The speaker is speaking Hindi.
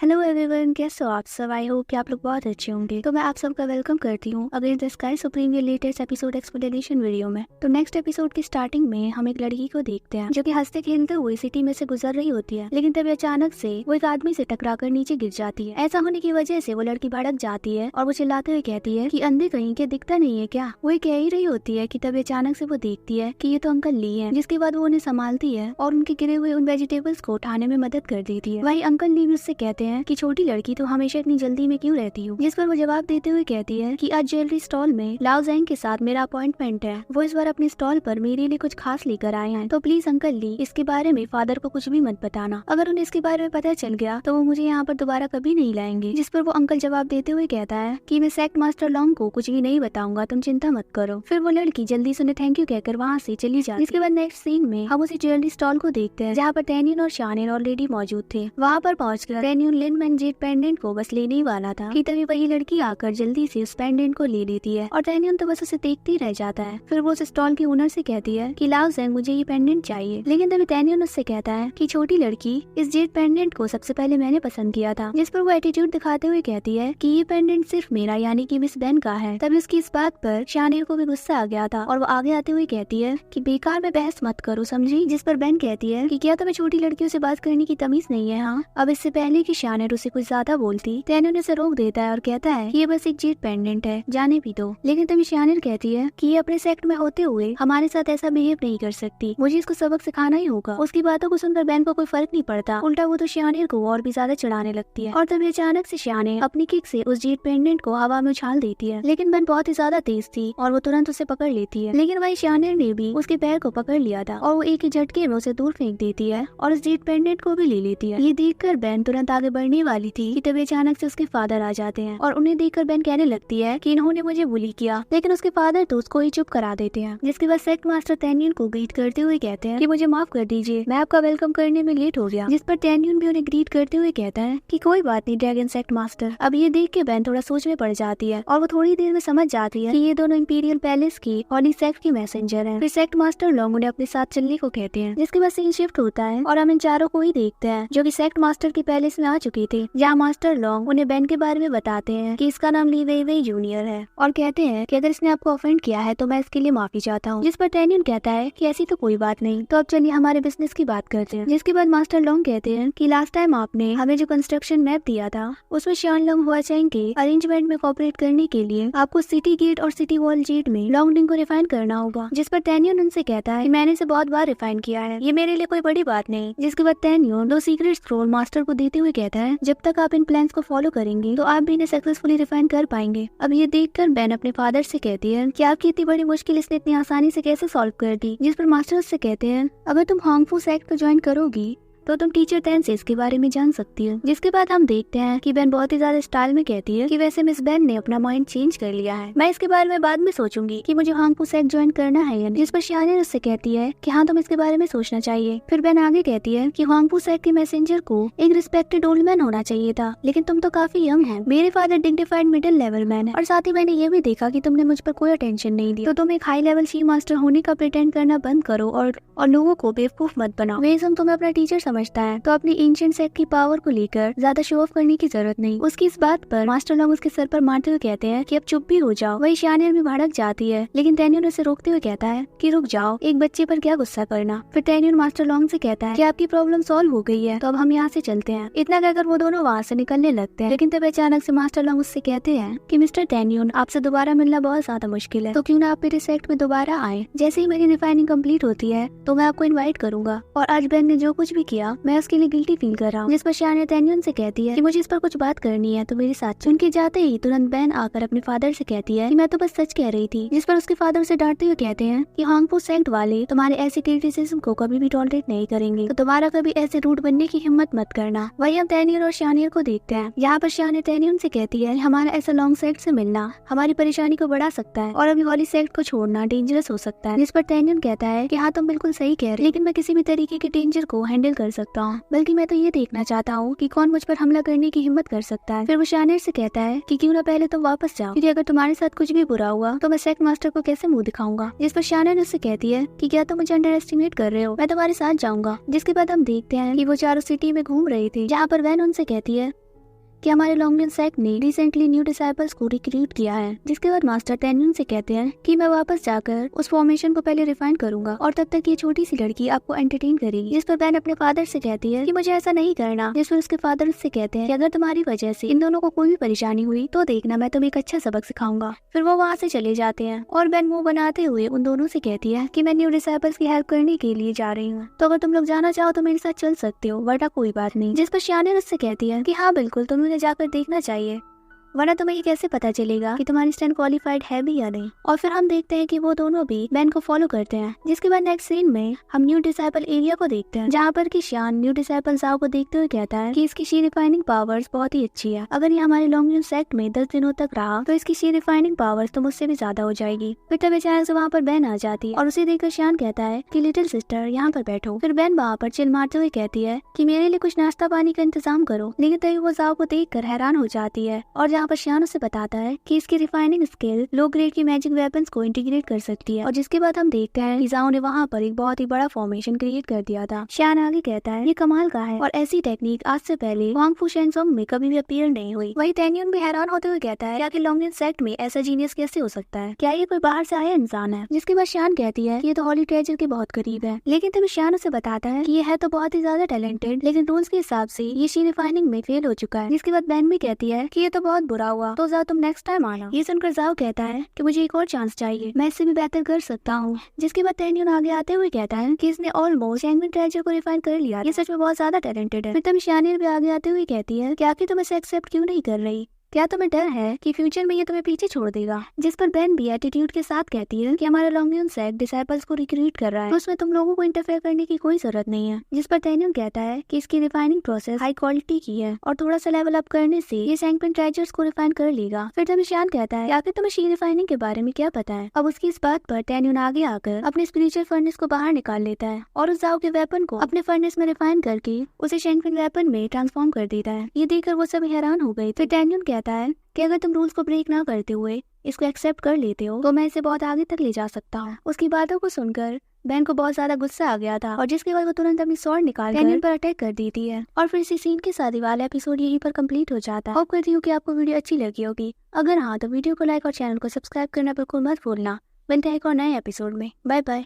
हेलो एवरीवन, कैसे हो आप सब। आई होप कि आप लोग बहुत अच्छे होंगे। तो मैं आप सबका वेलकम करती हूँ अगेंस्ट द स्काई सुप्रीम के लेटेस्ट एपिसोड एक्सप्लेनेशन वीडियो में। तो नेक्स्ट एपिसोड की स्टार्टिंग में हम एक लड़की को देखते हैं जो कि हंसते खेलते हुए सिटी में से गुजर रही होती है, लेकिन तभी अचानक से वो एक आदमी से टकराकर नीचे गिर जाती है। ऐसा होने की वजह से वो लड़की भड़क जाती है और वो चिल्लाते हुए कहती है कि अंधे कहीं के दिखता नहीं है क्या। वो कह ही रही होती है कि तभी अचानक से वो देखती है कि ये तो अंकल ली है, जिसके बाद वो उन्हें संभालती है और उनके गिरे हुए उन वेजिटेबल्स को उठाने में मदद कर देती है। वही अंकल ली भी उससे कहते हैं कि छोटी लड़की तो हमेशा इतनी जल्दी में क्यों रहती हूँ, जिस पर वो जवाब देते हुए कहती है कि आज ज्वेलरी स्टॉल में लाओ ज़ेंग के साथ मेरा अपॉइंटमेंट है। वो इस बार अपने स्टॉल पर मेरे लिए कुछ खास लेकर आए हैं, तो प्लीज अंकल ली इसके बारे में फादर को कुछ भी मत बताना। अगर उन्हें इसके बारे में पता चल गया तो वो मुझे यहाँ पर दोबारा कभी नहीं लाएंगे। जिस पर वो अंकल जवाब देते हुए कहता है कि मैं सेक्ट मास्टर लॉन्ग को कुछ भी नहीं बताऊंगा, तुम चिंता मत करो। फिर वो लड़की जल्दी से उन्हें थैंक यू कहकर वहाँ से चली जाती है। इसके बाद नेक्स्ट सीन में हम उसी ज्वेलरी स्टॉल को देखते हैं जहाँ पर टैनियन और शानिन ऑलरेडी मौजूद थे। वहाँ पर पहुंचकर टैनियन लिन मैन जेट पेंडेंट को बस लेने वाला था कि तभी वही लड़की आकर जल्दी से उस पेंडेंट को ले लेती है और टैनियन तो बस उसे देखते ही रह जाता है। फिर वो उस स्टॉल के ओनर से कहती है कि लाओ ज़ेंग मुझे ये पेंडेंट चाहिए, लेकिन तभी टैनियन उससे कहता है कि छोटी लड़की इस जेट पेंडेंट को सबसे पहले मैंने पसंद किया था। जिस पर वो एटीट्यूड दिखाते हुए कहती है कि ये पेंडेंट सिर्फ मेरा यानी कि मिस बेन का है। तभी उसकी इस बात पर शानिर को भी गुस्सा आ गया था और वो आगे आते हुए कहती है कि बेकार में बहस मत करो, समझी। जिस पर बेन कहती है कि क्या तुम्हें छोटी लड़कियों से बात करने की तमीज नहीं है। हाँ, अब इससे पहले कि शानिर उसे कुछ ज्यादा बोलती, टैनियन उसे रोक देता है और कहता है कि ये बस एक जेट पेंडेंट है, जाने भी दो। लेकिन तभी शानिर कहती है कि ये अपने सेक्ट में होते हुए हमारे साथ ऐसा बिहेव नहीं कर सकती, मुझे इसको सबक सिखाना ही होगा। उसकी बातों को सुनकर बेन को कोई फर्क नहीं पड़ता, उल्टा वो तो शानिर को और भी ज्यादा चढ़ाने लगती है। और तभी अचानक से शानिर अपनी किक से उस जेट पेंडेंट को हवा में उछाल देती है, लेकिन बेन बहुत ही ज्यादा तेज थी और वो तुरंत उसे पकड़ लेती है। लेकिन वही शानिर ने भी उसके पैर को पकड़ लिया था और वो एक ही झटके में उसे दूर फेंक देती है और उस जेट पेंडेंट को भी ले लेती है। ये देखकर बेन तुरंत आगे बढ़ने वाली थी कि तभी अचानक से उसके फादर आ जाते हैं और उन्हें देखकर बेन कहने लगती है कि इन्होंने मुझे बुली किया, लेकिन उसके फादर तो उसको ही चुप करा देते हैं। जिसके बाद सेक्ट मास्टर टैनियन को ग्रीट करते हुए कहते हैं कि मुझे माफ कर दीजिए, मैं आपका वेलकम करने में लेट हो गया। जिस पर टैनियन भी उन्हें ग्रीट करते हुए कहता है कि कोई बात नहीं ड्रैगन सेक्ट मास्टर। अब ये देख के बेन थोड़ा सोच में पड़ जाती है और वो थोड़ी देर में समझ जाती है कि ये दोनों इंपीरियल पैलेस की हॉली सेक्ट की मैसेंजर हैं। फिर सेक्ट मास्टर लॉन्ग उन्हें अपने साथ चलने को कहते हैं। जिसके बाद सीन शिफ्ट होता है और हम इन चारों को ही देखते हैं जो कि सेक्ट मास्टर के पैलेस में आ चुके थे, जहाँ मास्टर लॉन्ग उन्हें बेन के बारे में बताते हैं कि इसका नाम ली वेई वेई जूनियर है और कहते हैं कि अगर इसने आपको ऑफेंड किया है तो मैं इसके लिए माफी चाहता हूँ। जिस पर टैनियन कहता है कि ऐसी तो कोई बात नहीं, तो अब चलिए हमारे बिजनेस की बात करते हैं। जिसके बाद मास्टर लॉन्ग कहते हैं कि लास्ट टाइम आपने हमें जो कंस्ट्रक्शन मैप दिया था उसमें शान लॉन्ग हुआचेंग के अरेंजमेंट में कोऑपरेट करने के लिए आपको सिटी गेट और सिटी वॉल जेट में लॉन्गडिंग को रिफाइन करना होगा। जिस पर टैनियन उनसे कहता है कि मैंने इसे बहुत बार रिफाइन किया है, ये मेरे लिए कोई बड़ी बात नहीं। जिसके बाद टैनियन 2 सीक्रेट स्क्रोल मास्टर को देते हुए कहता है जब तक आप इन प्लान्स को फॉलो करेंगे तो आप भी इन्हें सक्सेसफुली रिफाइन कर पाएंगे। अब ये देखकर बेन अपने फादर से कहती है कि आपकी इतनी बड़ी मुश्किल इसने इतनी आसानी से कैसे सॉल्व कर दी। जिस पर मास्टर उससे कहते हैं अगर तुम हांगफू सेक्ट को ज्वाइन करोगी तो तुम टीचर टेन से इसके बारे में जान सकती हो। जिसके बाद हम देखते हैं कि बेन बहुत ही ज्यादा स्टाइल में कहती है कि वैसे मिस बेन ने अपना माइंड चेंज कर लिया है, मैं इसके बारे में बाद में सोचूंगी कि मुझे हांगफू सेक्ट ज्वाइन करना है या नहीं। जिस पर शानिन उससे कहती है कि हाँ, तुम इसके बारे में सोचना चाहिए। फिर बेन आगे कहती है कि हांगफू सेक्ट के मैसेंजर को एक रिस्पेक्टेड ओल्ड मैन होना चाहिए था, लेकिन तुम तो काफी यंग है। मेरे father dignified middle level man है और साथ ही मैंने ये भी देखा कि तुमने मुझ पर कोई अटेंशन नहीं दी, तो तुम एक हाई लेवल शी मास्टर होने का प्रिटेंड करना बंद करो और लोगों को बेवकूफ मत बनाओ। वेज़म तुम्हें अपना टीचर समझता है तो अपनी एंशिएंट सेक्ट की पावर को लेकर ज्यादा शो ऑफ करने की जरूरत नहीं। उसकी इस बात पर मास्टर लॉन्ग उसके सर पर मारते हुए कहते हैं कि अब चुप भी हो जाओ। वही शानिर भी भड़क जाती है, लेकिन टैनियन उसे रोकते हुए कहता है कि रुक जाओ, एक बच्चे पर क्या गुस्सा करना। फिर टैनियन मास्टर लॉन्ग से कहता है कि आपकी प्रॉब्लम सॉल्व हो गई है, तो अब हम यहाँ से चलते हैं। इतना कहकर वो दोनों वहाँ से निकलने लगते हैं, लेकिन तब अचानक से मास्टर लॉन्ग उससे कहते हैं कि मिस्टर टैनियन, आपसे दोबारा मिलना बहुत ज्यादा मुश्किल है, तो क्यों ना आप मेरे सेक्ट में दोबारा आए। जैसे ही मेरी रिफाइनिंग कंप्लीट होती है तो मैं आपको इन्वाइट करूंगा। और आज बेन ने जो कुछ भी किया मैं उसके लिए गिल्टी फील कर रहा हूँ। जिस पर शानिर टैनियन से कहती है कि मुझे इस पर कुछ बात करनी है, तो मेरे साथ सुन के जाते ही तुरंत बेन आकर अपने फादर से कहती है कि मैं तो बस सच कह रही थी। जिस पर उसके फादर से डांटते हुए कहते हैं कि हांगफू सेक्ट वाले तुम्हारे ऐसे क्रिटिसिज्म को कभी भी टॉलरेट नहीं करेंगे, तो दोबारा कभी ऐसे रूड बनने की हिम्मत मत करना। वही हम टैनियन और शानिर को देखते हैं। यहाँ पर शानिर टैनियन से कहती है हमारा ऐसा लॉन्ग सेक्ट से मिलना हमारी परेशानी को बढ़ा सकता है और अभी हॉली सेक्ट को छोड़ना डेंजरस हो सकता है। जिस पर टैनियन कहता है कि हाँ, तुम बिल्कुल सही कह रहे, लेकिन मैं किसी भी तरीके के डेंजर को हैंडल कर सकता हूँ, बल्कि मैं तो ये देखना चाहता हूँ कि कौन मुझ पर हमला करने की हिम्मत कर सकता है। फिर वो शानिर से कहता है कि क्यों ना पहले तुम वापस जाओ, क्योंकि अगर तुम्हारे साथ कुछ भी बुरा हुआ तो मैं सेक्ट मास्टर को कैसे मुंह दिखाऊंगा। जिस पर शानिर उससे कहती है कि क्या तुम मुझे अंडर एस्टिमेट कर रहे हो, मैं तुम्हारे साथ जाऊंगा। जिसके बाद हम देखते हैं कि वो चारों सिटी में घूम रही थी, जहाँ पर वैन उनसे कहती है कि हमारे लॉन्गलिन सेक्ट ने रिसेंटली न्यू डिसाइपल्स को रिक्रूट किया है। जिसके बाद मास्टर टेन्युन से कहते हैं कि मैं वापस जाकर उस फॉर्मेशन को पहले रिफाइन करूंगा और तब तक ये छोटी सी लड़की आपको एंटरटेन करेगी। जिस पर बैन अपने फादर से कहती है कि मुझे ऐसा नहीं करना। जिस पर उसके फादर उससे कहते हैं कि अगर तुम्हारी वजह से इन दोनों को कोई भी परेशानी हुई तो देखना मैं तुम्हें एक अच्छा सबक सिखाऊंगा। फिर वो वहाँ से चले जाते हैं और बैन मुंह बनाते हुए उन दोनों से कहती है कि मैं न्यू डिसाइपल्स की हेल्प करने के लिए जा रही हूँ, तो अगर तुम लोग जाना चाहो तो मेरे साथ चल सकते हो, वरना कोई बात नहीं। जिस पर शियानिर उससे कहती है कि हाँ बिल्कुल, तुम्हें उन्हें जाकर देखना चाहिए, वरना तुम्हें ये कैसे पता चलेगा कि तुम्हारी स्टैंड क्वालिफाइड है भी या नहीं। और फिर हम देखते हैं कि वो दोनों भी बैन को फॉलो करते हैं। जिसके बाद नेक्स्ट सीन में हम न्यू डिसाइपल एरिया को देखते हैं, जहाँ पर कि शियान न्यू डिसाइपल जाओ को देखते हुए कहता है कि इसकी शी रिफाइनिंग पावर्स बहुत ही अच्छी है। अगर ये हमारे लॉन्गलिन सेक्ट में 10 दिनों तक रहा तो इसकी शी रिफाइनिंग पावर्स तो मुझसे भी ज्यादा हो जाएगी। फिर तब अचानक से वहाँ पर बैन आ जाती है और उसे देखकर शियान कहता है कि लिटिल सिस्टर यहाँ पर बैठो। फिर बैन वहाँ पर चिल मारते हुए कहती है कि मेरे लिए कुछ नाश्ता पानी का इंतजाम करो, लेकिन तभी वो जाओ को देख कर हैरान हो जाती है और जहाँ पर शियान उसे बताता है कि इसकी रिफाइनिंग स्किल लो ग्रेड की मैजिक वेपन्स को इंटीग्रेट कर सकती है। और जिसके बाद हम देखते हैं कि जाओ ने वहाँ पर एक बहुत ही बड़ा फॉर्मेशन क्रिएट कर दिया था। शियान आगे कहता है ये कमाल का है और ऐसी टेक्निक आज से पहले वांग फू शेंगसोंग में कभी भी अपीयर नहीं हुई। वही टेन्युन भी हैरान होते हुए कहता है कि लॉन्गलिन सेक्ट में ऐसा जीनियस कैसे हो सकता है, क्या ये कोई बाहर से आया इंसान है। जिसके बाद शियान कहती है कि ये तो हॉली ट्रेजर के बहुत करीब है, लेकिन तभी शियान उसे बताता है कि ये है तो बहुत ही ज्यादा टैलेंटेड, लेकिन रूल्स के हिसाब से ये शी रिफाइनिंग में फेल हो चुका है। जिसके बाद बैन भी कहती है कि ये तो बहुत बुरा हुआ, तो जाओ तुम नेक्स्ट टाइम आना। ये सुनकर जाओ कहता है कि मुझे एक और चांस चाहिए, मैं इससे भी बेहतर कर सकता हूँ। जिसके बाद टेन्युन आगे आते हुए कहता है कि इसने ऑलमोस्ट शैंगविन ट्रेजर को रिफाइन कर लिया, ये सच में बहुत ज्यादा टैलेंटेड है। फिर तभी शियानिर भी आगे आते हुए कहती है कि आखिर तुम इसे एक्सेप्ट क्यों नहीं कर रही, क्या तुम्हें डर है कि फ्यूचर में ये तुम्हें पीछे छोड़ देगा। जिस पर बैन भी एटीट्यूड के साथ कहती है कि हमारा लॉन्गलिन सेक्ट डिसाइपल्स को रिक्रूट कर रहा है, तो उसमें तुम लोगों को इंटरफेयर करने की कोई जरूरत नहीं है। जिस पर टेन्युन कहता है कि इसकी रिफाइनिंग प्रोसेस हाई क्वालिटी की है और थोड़ा सा लेवल अप करने से ये शैंगविन ट्रेजर्स को रिफाइन कर लेगा। फिर तभी शियान कहता है कि आखिर तुम्हें शी रिफाइनिंग के बारे में क्या पता है। अब उसकी इस बात पर टेन्युन आगे आकर अपने स्पिरिचुअल फर्नेस को बाहर निकाल लेता है और उस जाओ के वेपन को अपने फर्नेस में रिफाइन करके उसे शैंगविन वेपन में ट्रांसफॉर्म कर देता है। ये देखकर वो सब हैरान हो गए। फिर टेन्युन कहता है कि अगर तुम रूल्स को ब्रेक ना करते हुए इसको एक्सेप्ट कर लेते हो तो मैं इसे बहुत आगे तक ले जा सकता हूँ। उसकी बातों को सुनकर बैन को बहुत ज्यादा गुस्सा आ गया था और जिसके बाद वो तुरंत अपनी स्वॉर्ड निकाल टेन्युन पर अटैक कर देती है। और फिर इसी सीन के साथ वाला एपिसोड यहीं पर कंप्लीट हो जाता है। होप करती हूँ कि आपको वीडियो अच्छी लगी होगी। अगर हाँ तो वीडियो को लाइक और चैनल को सब्सक्राइब करना बिल्कुल मत भूलना। मिलते हैं एक और नए एपिसोड में। Bye bye.